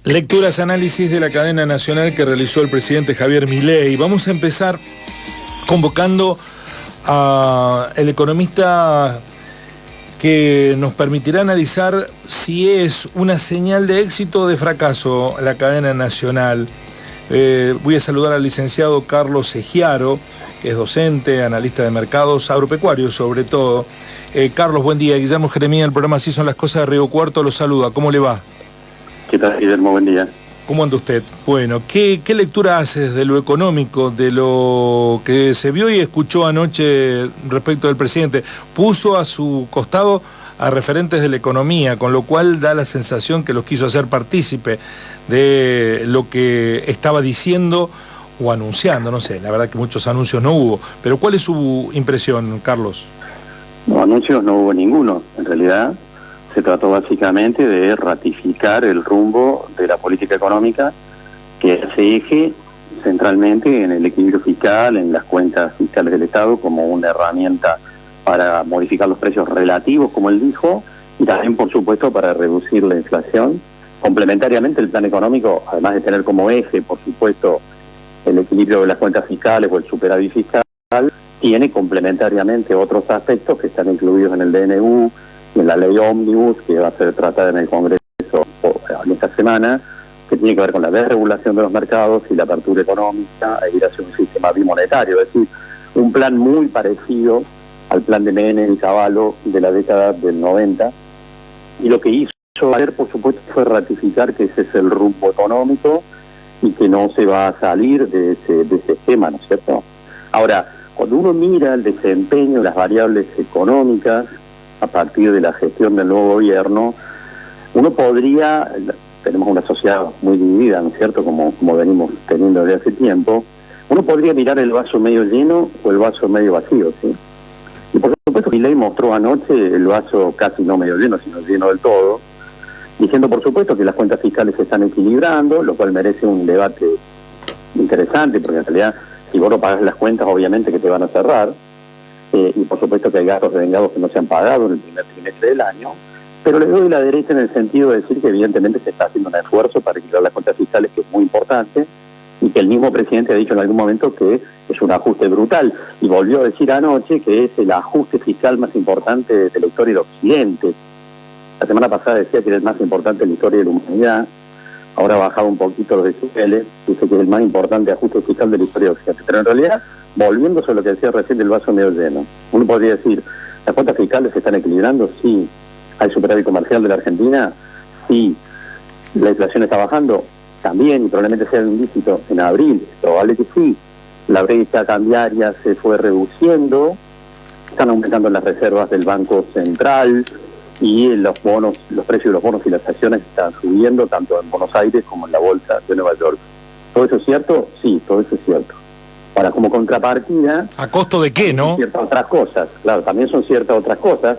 Lecturas, análisis de la cadena nacional que realizó el presidente Javier Milei. Vamos a empezar convocando al economista que nos permitirá analizar si es una señal de éxito o de fracaso la cadena nacional. Voy a saludar al licenciado Carlos Segiaro, que es docente, analista de mercados agropecuarios sobre todo. Carlos, buen día. Guillermo Jeremía, el programa Así son las cosas de Río Cuarto, lo saluda. ¿Cómo le va? ¿Qué tal, Guillermo? Buen día. ¿Cómo anda usted? Bueno, ¿qué lectura haces de lo económico, de lo que se vio y escuchó anoche respecto del presidente? Puso a su costado a referentes de la economía, con lo cual da la sensación que los quiso hacer partícipe de lo que estaba diciendo o anunciando, no sé, la verdad que muchos anuncios no hubo, pero ¿cuál es su impresión, Carlos? No, anuncios no hubo ninguno, en realidad. Se trató básicamente de ratificar el rumbo de la política económica que se eje centralmente en el equilibrio fiscal, en las cuentas fiscales del Estado como una herramienta para modificar los precios relativos, como él dijo, y también, por supuesto, para reducir la inflación. Complementariamente, el plan económico, además de tener como eje, por supuesto, el equilibrio de las cuentas fiscales o el superávit fiscal, tiene complementariamente otros aspectos que están incluidos en el DNU, en la ley Ómnibus, que va a ser tratada en el Congreso esta semana, que tiene que ver con la desregulación de los mercados y la apertura económica e ir hacia un sistema bimonetario, es decir, un plan muy parecido al plan de Menem y Cavallo de la década del 90, y lo que hizo ayer, por supuesto, fue ratificar que ese es el rumbo económico y que no se va a salir de ese esquema, ¿no es cierto? Ahora, cuando uno mira el desempeño de las variables económicas a partir de la gestión del nuevo gobierno, uno podría, tenemos una sociedad muy dividida, ¿no es cierto?, como venimos teniendo desde hace tiempo, uno podría mirar el vaso medio lleno o el vaso medio vacío, ¿sí? Y por supuesto, Milei mostró anoche el vaso casi no medio lleno, sino lleno del todo, diciendo, por supuesto, que las cuentas fiscales se están equilibrando, lo cual merece un debate interesante, porque en realidad, si vos no pagás las cuentas, obviamente que te van a cerrar, y por supuesto que hay gastos de vengados que no se han pagado en el primer trimestre del año, pero le doy la derecha en el sentido de decir que evidentemente se está haciendo un esfuerzo para equilibrar las cuentas fiscales, que es muy importante, y que el mismo presidente ha dicho en algún momento que es un ajuste brutal, y volvió a decir anoche que es el ajuste fiscal más importante de la historia del Occidente. La semana pasada decía que era el más importante en la historia de la humanidad, ahora ha bajado un poquito los decibeles, dice que es el más importante ajuste fiscal de la historia de Occidente, pero en realidad, volviéndose a lo que decía recién del vaso medio lleno, uno podría decir, ¿las cuentas fiscales se están equilibrando? Sí. ¿Hay superávit comercial de la Argentina? Sí. ¿La inflación está bajando? También, y probablemente sea un dígito en abril, probable que sí. La brecha cambiaria se fue reduciendo, están aumentando las reservas del Banco Central y los bonos, los precios de los bonos y las acciones están subiendo tanto en Buenos Aires como en la Bolsa de Nueva York. ¿Todo eso es cierto? Sí, todo eso es cierto. Ahora, como contrapartida... ¿A costo de qué, no? Ciertas otras cosas, claro, también son ciertas otras cosas,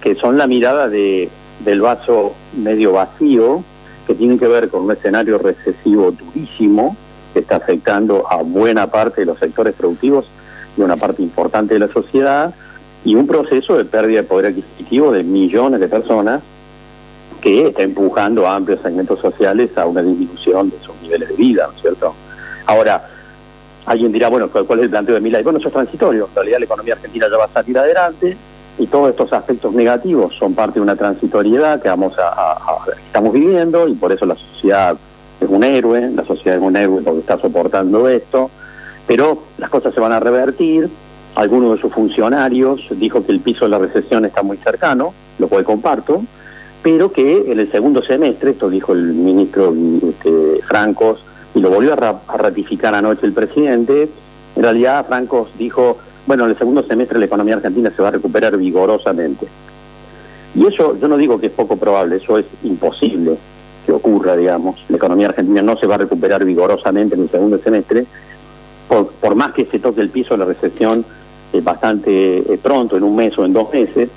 que son la mirada del vaso medio vacío, que tienen que ver con un escenario recesivo durísimo, que está afectando a buena parte de los sectores productivos y una parte importante de la sociedad, y un proceso de pérdida de poder adquisitivo de millones de personas que está empujando a amplios segmentos sociales a una disminución de sus niveles de vida, ¿no es cierto? Ahora, alguien dirá, bueno, ¿cuál es el planteo de Milei? Bueno, eso es transitorio, en realidad la economía argentina ya va a salir adelante, y todos estos aspectos negativos son parte de una transitoriedad que estamos viviendo, y por eso la sociedad es un héroe, porque está soportando esto, pero las cosas se van a revertir. Algunos de sus funcionarios dijo que el piso de la recesión está muy cercano, lo cual comparto, pero que en el segundo semestre, esto dijo el ministro Francos, y lo volvió a ratificar anoche el presidente, en realidad Francos dijo, bueno, en el segundo semestre la economía argentina se va a recuperar vigorosamente. Y eso, yo no digo que es poco probable, eso es imposible que ocurra, digamos. La economía argentina no se va a recuperar vigorosamente en el segundo semestre, por más que se toque el piso de la recesión bastante pronto, en un mes o en 2 meses,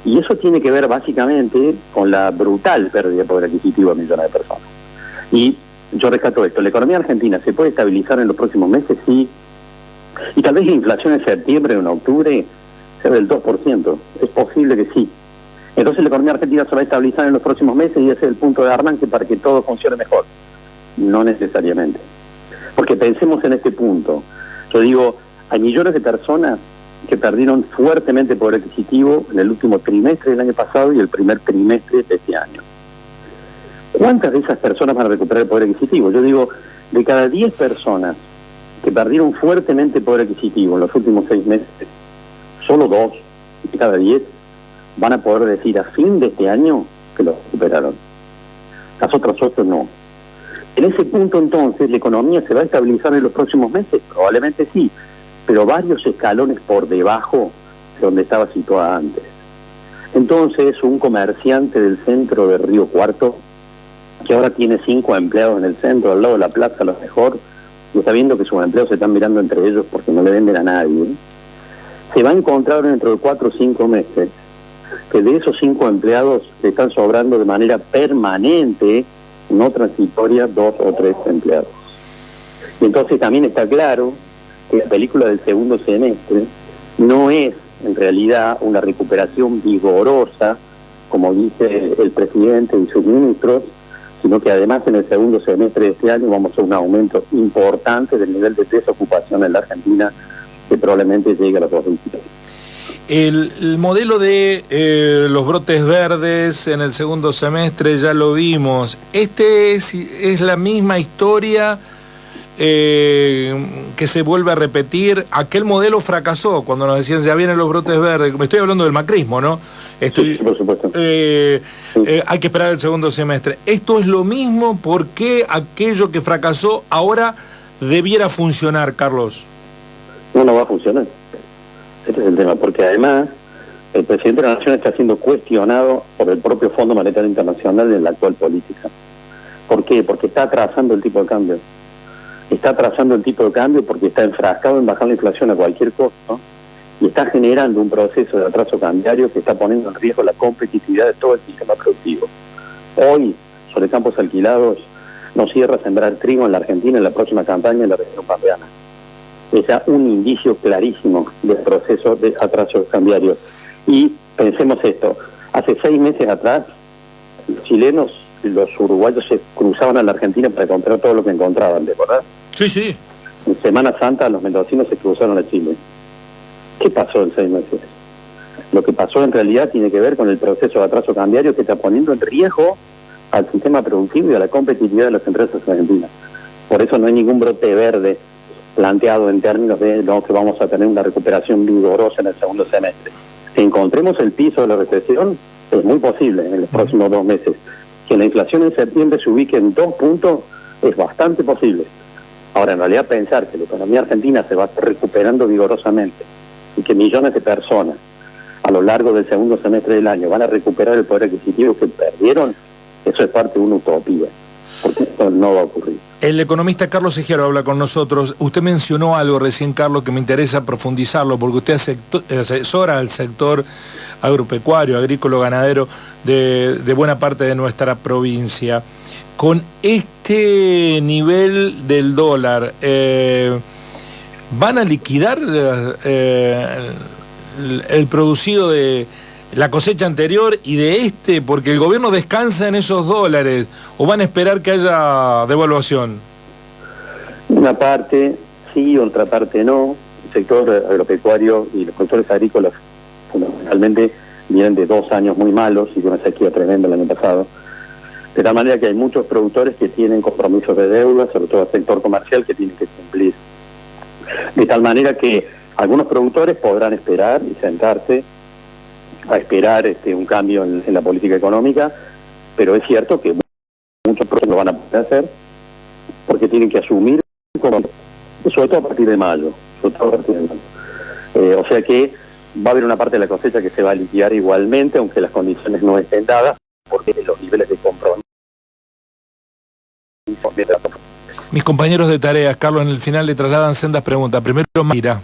y eso tiene que ver básicamente con la brutal pérdida de poder adquisitivo de millones de personas. Y yo rescato esto, la economía argentina se puede estabilizar en los próximos meses, sí, y tal vez la inflación en septiembre o en octubre sea del 2%, es posible que sí, Entonces la economía argentina se va a estabilizar en los próximos meses y ese es el punto de arranque para que todo funcione mejor. No necesariamente. Porque pensemos en este punto. Yo digo, hay millones de personas que perdieron fuertemente poder adquisitivo en el último trimestre del año pasado y el primer trimestre de este año. ¿Cuántas de esas personas van a recuperar el poder adquisitivo? Yo digo, de cada 10 personas que perdieron fuertemente poder adquisitivo en los últimos 6 meses, solo 2 de cada 10 van a poder decir a fin de este año que lo recuperaron. Las otras 8 no. En ese punto entonces, ¿la economía se va a estabilizar en los próximos meses? Probablemente sí, pero varios escalones por debajo de donde estaba situada antes. Entonces, un comerciante del centro de Río Cuarto, que ahora tiene 5 empleados en el centro, al lado de la plaza, a lo mejor, y está viendo que sus empleados se están mirando entre ellos porque no le venden a nadie, se va a encontrar dentro de 4 o 5 meses que de esos 5 empleados le están sobrando de manera permanente, no transitoria, 2 o 3 empleados. Y entonces también está claro que la película del segundo semestre no es en realidad una recuperación vigorosa, como dice el presidente y sus ministros, sino que además en el segundo semestre de este año vamos a un aumento importante del nivel de desocupación en la Argentina, que probablemente llegue a los 2023. El modelo de los brotes verdes en el segundo semestre ya lo vimos. ¿Es la misma historia que se vuelve a repetir? Aquel modelo fracasó cuando nos decían ya vienen los brotes verdes. Me estoy hablando del macrismo, ¿no? Sí, por supuesto. Hay que esperar el segundo semestre. ¿Esto es lo mismo? ¿Por qué aquello que fracasó ahora debiera funcionar, Carlos? No va a funcionar. Este es el tema, porque además el presidente de la Nación está siendo cuestionado por el propio Fondo Monetario Internacional en la actual política. ¿Por qué? Porque está atrasando el tipo de cambio. Está atrasando el tipo de cambio porque está enfrascado en bajar la inflación a cualquier costo y está generando un proceso de atraso cambiario que está poniendo en riesgo la competitividad de todo el sistema productivo. Hoy, sobre campos alquilados, no cierra sembrar trigo en la Argentina en la próxima campaña en la región pampeana. Es ya un indicio clarísimo del proceso de atraso cambiario. Y pensemos esto, hace 6 meses atrás, los chilenos, los uruguayos se cruzaban a la Argentina para comprar todo lo que encontraban, ¿de verdad? Sí. En Semana Santa los mendocinos se cruzaron a Chile. ¿Qué pasó en 6 meses? Lo que pasó en realidad tiene que ver con el proceso de atraso cambiario que está poniendo en riesgo al sistema productivo y a la competitividad de las empresas argentinas. Por eso no hay ningún brote verde planteado en términos de que vamos a tener una recuperación vigorosa en el segundo semestre. Si encontremos el piso de la recesión, es muy posible en los próximos 2 meses. Que la inflación en septiembre se ubique en 2 puntos es bastante posible. Ahora, en realidad pensar que la economía argentina se va recuperando vigorosamente y que millones de personas a lo largo del segundo semestre del año van a recuperar el poder adquisitivo que perdieron, eso es parte de una utopía, porque esto no va a ocurrir. El economista Carlos Ejiaro habla con nosotros. Usted mencionó algo recién, Carlos, que me interesa profundizarlo, porque usted asesora al sector agropecuario, agrícola, ganadero de buena parte de nuestra provincia. Con este nivel del dólar, ¿van a liquidar el producido de la cosecha anterior y de porque el gobierno descansa en esos dólares, o van a esperar que haya devaluación? Una parte sí, otra parte no. El sector agropecuario y los productores agrícolas fundamentalmente vienen de 2 años muy malos y de una sequía tremenda el año pasado. De tal manera que hay muchos productores que tienen compromisos de deuda, sobre todo el sector comercial, que tienen que cumplir. De tal manera que algunos productores podrán esperar y sentarse a esperar un cambio en la política económica, pero es cierto que muchos productores lo van a poder hacer porque tienen que asumir, sobre todo a partir de mayo. O sea que va a haber una parte de la cosecha que se va a liquidar igualmente, aunque las condiciones no estén dadas, porque los niveles de compromiso. Mis compañeros de tareas, Carlos, en el final le trasladan sendas preguntas. Primero, Mayra.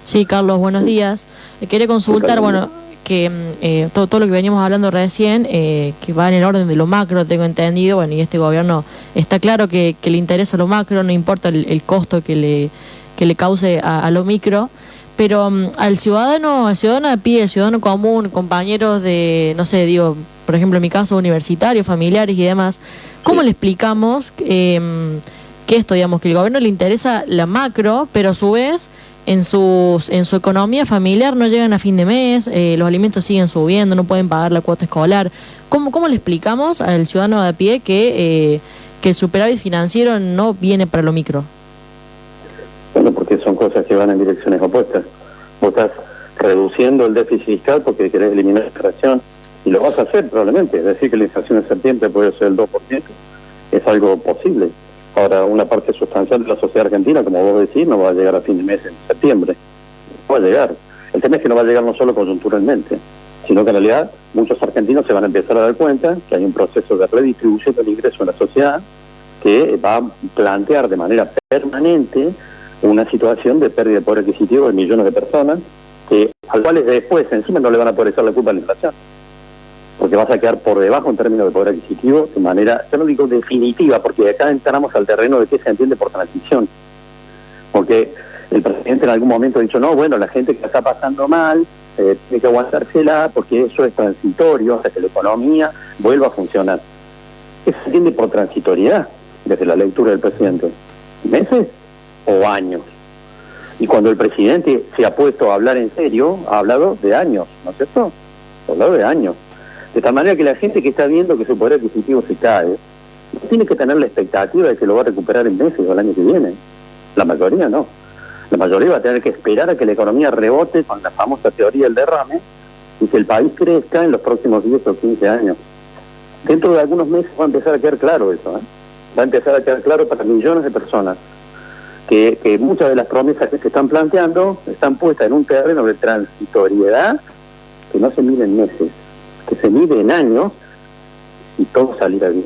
Sí, Carlos, buenos días. Quería consultar, que todo lo que veníamos hablando recién, que va en el orden de lo macro, tengo entendido, y este gobierno está claro que le interesa lo macro, no importa el costo que le cause a lo micro, Pero al ciudadano a pie, al ciudadano común, compañeros de, no sé, digo, por ejemplo en mi caso universitarios, familiares y demás, ¿cómo le explicamos que esto, digamos, que el gobierno le interesa la macro, pero a su vez en su economía familiar no llegan a fin de mes, los alimentos siguen subiendo, no pueden pagar la cuota escolar? ¿Cómo le explicamos al ciudadano de a pie que el superávit financiero no viene para lo micro? Bueno, porque son cosas que van en direcciones opuestas. Vos estás reduciendo el déficit fiscal porque querés eliminar la inflación, y lo vas a hacer probablemente. Es decir, que la inflación en septiembre puede ser el 2%, es algo posible. Ahora, una parte sustancial de la sociedad argentina, como vos decís, no va a llegar a fin de mes en septiembre. No va a llegar. El tema es que no va a llegar no solo coyunturalmente, sino que en realidad muchos argentinos se van a empezar a dar cuenta que hay un proceso de redistribución del ingreso en la sociedad que va a plantear de manera permanente una situación de pérdida de poder adquisitivo de millones de personas, a las cuales después encima no le van a poder echar la culpa a la inflación, porque vas a quedar por debajo en términos de poder adquisitivo de manera, yo no digo definitiva, porque acá entramos al terreno de qué se entiende por transición, porque el presidente en algún momento ha dicho, no, bueno, la gente que la está pasando mal tiene que aguantársela porque eso es transitorio hasta que la economía vuelva a funcionar. ¿Qué se entiende por transitoriedad desde la lectura del presidente? ¿Meses o años? Y cuando el presidente se ha puesto a hablar en serio, ha hablado de años, ¿no es cierto? Ha hablado de años. De tal manera que la gente que está viendo que su poder adquisitivo se cae, no tiene que tener la expectativa de que lo va a recuperar en meses o el año que viene. La mayoría no. La mayoría va a tener que esperar a que la economía rebote con la famosa teoría del derrame y que el país crezca en los próximos 10 o 15 años. Dentro de algunos meses va a empezar a quedar claro eso, ¿eh? Va a empezar a quedar claro para millones de personas que muchas de las promesas que se están planteando están puestas en un terreno de transitoriedad que no se mide en meses, que se mide en años y todo salirá bien.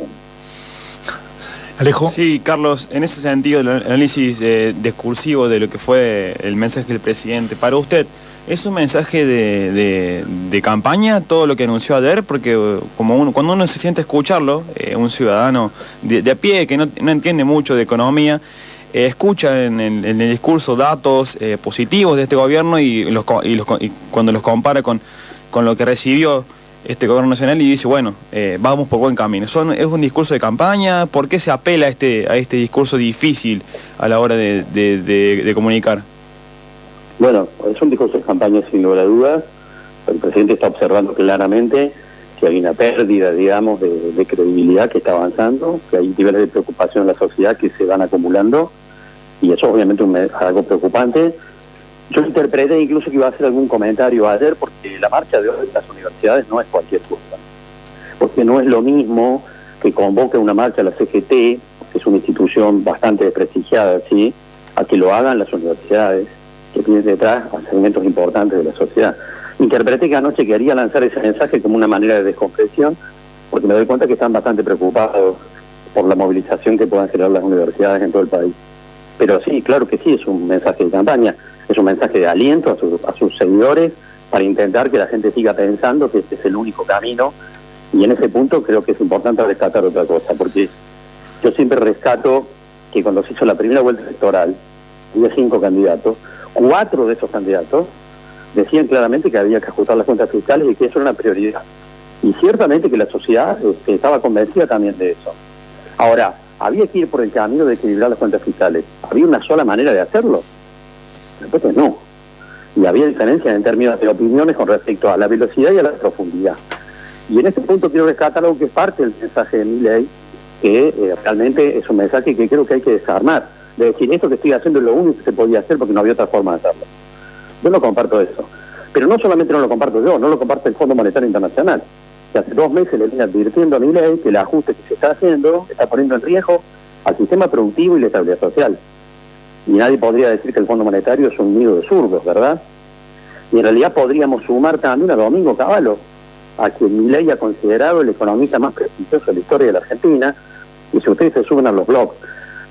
Alejo. Sí, Carlos, en ese sentido, el análisis discursivo de lo que fue el mensaje del presidente, para usted, ¿es un mensaje de campaña todo lo que anunció ayer? Porque cuando uno se siente a escucharlo, un ciudadano de a pie que no entiende mucho de economía, escucha en el discurso datos positivos de este gobierno y cuando los compara con lo que recibió este gobierno nacional y dice, bueno, vamos por buen camino. ¿Es un discurso de campaña? ¿Por qué se apela a este discurso difícil a la hora de comunicar? Bueno, es un discurso de campaña sin lugar a dudas. El presidente está observando claramente que hay una pérdida, digamos, de credibilidad que está avanzando, que hay niveles de preocupación en la sociedad que se van acumulando, y eso obviamente es algo preocupante. Yo interpreté incluso que iba a hacer algún comentario ayer, porque la marcha de hoy de las universidades no es cualquier cosa. Porque no es lo mismo que convoque una marcha a la CGT, que es una institución bastante desprestigiada, ¿sí?, a que lo hagan las universidades, que tienen detrás a segmentos importantes de la sociedad. Interpreté que anoche quería lanzar ese mensaje como una manera de descompresión, porque me doy cuenta que están bastante preocupados por la movilización que puedan generar las universidades en todo el país. Pero sí, claro que sí, es un mensaje de campaña, es un mensaje de aliento a sus seguidores para intentar que la gente siga pensando que este es el único camino, y en ese punto creo que es importante rescatar otra cosa, porque yo siempre rescato que cuando se hizo la primera vuelta electoral, había 5 candidatos, 4 de esos candidatos decían claramente que había que ajustar las cuentas fiscales y que eso era una prioridad. Y ciertamente que la sociedad estaba convencida también de eso. Ahora, ¿había que ir por el camino de equilibrar las cuentas fiscales? ¿Había una sola manera de hacerlo? Después que no. Y había diferencias en términos de opiniones con respecto a la velocidad y a la profundidad. Y en este punto quiero rescatar algo que es parte del mensaje de Milei, que realmente es un mensaje que creo que hay que desarmar. De decir, esto que estoy haciendo es lo único que se podía hacer porque no había otra forma de hacerlo. Yo no comparto eso. Pero no solamente no lo comparto yo, no lo comparte el Fondo Monetario Internacional, que hace 2 meses le viene advirtiendo a Milei que el ajuste que se está haciendo está poniendo en riesgo al sistema productivo y la estabilidad social. Y nadie podría decir que el Fondo Monetario es un nido de zurdos, ¿verdad? Y en realidad podríamos sumar también a Domingo Cavallo, a quien Milei ha considerado el economista más prestigioso de la historia de la Argentina. Y si ustedes se suben a los blogs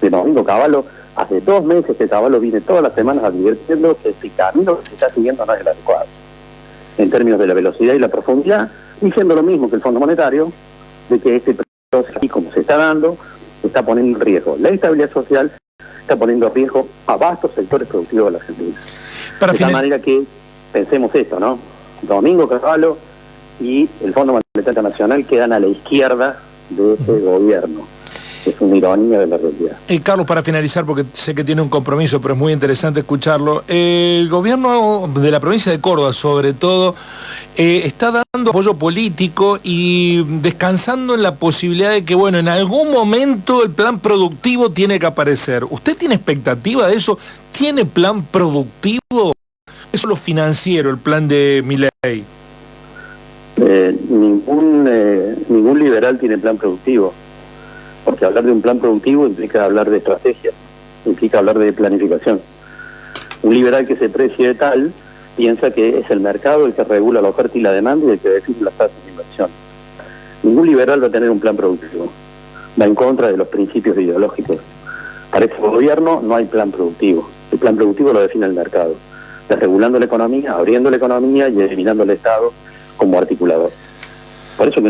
de Domingo Cavallo, hace 2 meses que Cavallo viene todas las semanas advirtiendo que este camino que se está siguiendo no es el adecuado, en términos de la velocidad y la profundidad, diciendo lo mismo que el Fondo Monetario, de que este proceso, así como se está dando, está poniendo en riesgo la estabilidad social, está poniendo en riesgo a vastos sectores productivos de la Argentina. De tal manera que pensemos esto, ¿no? Domingo Cavallo y el Fondo Monetario Internacional quedan a la izquierda de ese gobierno. Es una ironía de la realidad. Carlos, para finalizar, porque sé que tiene un compromiso, pero es muy interesante escucharlo. El gobierno de la provincia de Córdoba, sobre todo, está dando apoyo político y descansando en la posibilidad de que, bueno, en algún momento el plan productivo tiene que aparecer. ¿Usted tiene expectativa de eso? ¿Tiene plan productivo? ¿Es solo financiero el plan de Milei? Ningún liberal tiene plan productivo. Porque hablar de un plan productivo implica hablar de estrategia, implica hablar de planificación. Un liberal que se precie de tal piensa que es el mercado el que regula la oferta y la demanda y el que define las tasas de inversión. Ningún liberal va a tener un plan productivo. Va en contra de los principios ideológicos. Para este gobierno no hay plan productivo. El plan productivo lo define el mercado. Desregulando la economía, abriendo la economía y eliminando el Estado como articulador. Por eso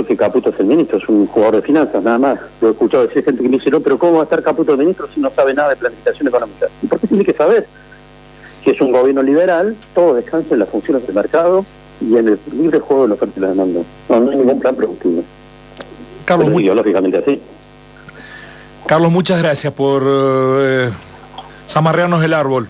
que Caputo es el ministro, es un jugador de finanzas, nada más. Lo he escuchado decir gente que me dice, no, pero ¿cómo va a estar Caputo de ministro si no sabe nada de planificación económica? ¿Y por qué tiene que saber? Que es un gobierno liberal, todo descansa en las funciones del mercado y en el libre juego de la oferta y la demanda. No hay ningún plan productivo. Carlos, ideológicamente así. Carlos, muchas gracias por zamarrearnos el árbol.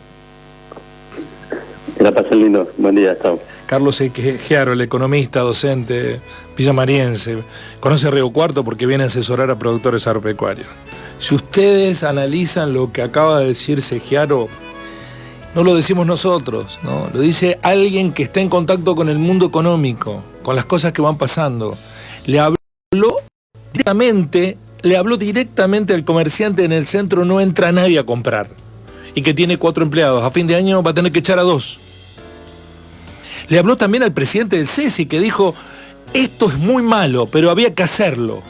Que la pasen lindo. Buen día, chao. Carlos Giaro, el economista, docente villamariense, conoce Río Cuarto porque viene a asesorar a productores agropecuarios. Si ustedes analizan lo que acaba de decir Giaro, no lo decimos nosotros, ¿no? Lo dice alguien que está en contacto con el mundo económico, con las cosas que van pasando. Le habló directamente al comerciante en el centro, no entra nadie a comprar, y que tiene 4 empleados. A fin de año va a tener que echar a 2. Le habló también al presidente del CESI, que dijo, esto es muy malo, pero había que hacerlo.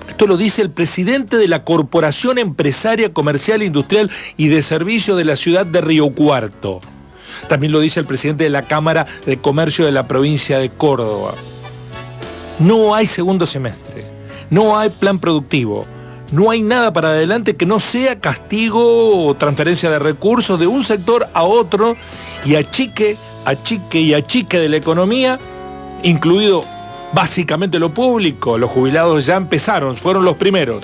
Esto lo dice el presidente de la Corporación Empresaria Comercial, Industrial y de Servicio de la ciudad de Río Cuarto. También lo dice el presidente de la Cámara de Comercio de la provincia de Córdoba. No hay segundo semestre, no hay plan productivo, no hay nada para adelante que no sea castigo o transferencia de recursos de un sector a otro y achique de la economía, incluido básicamente lo público. Los jubilados ya empezaron, fueron los primeros.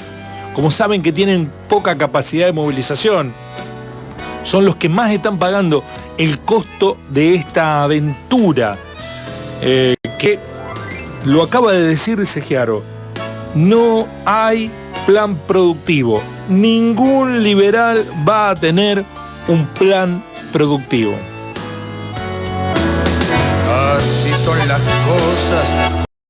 Como saben que tienen poca capacidad de movilización, son los que más están pagando el costo de esta aventura, que lo acaba de decir Giaro. No hay plan productivo. Ningún liberal va a tener un plan productivo. Así son las cosas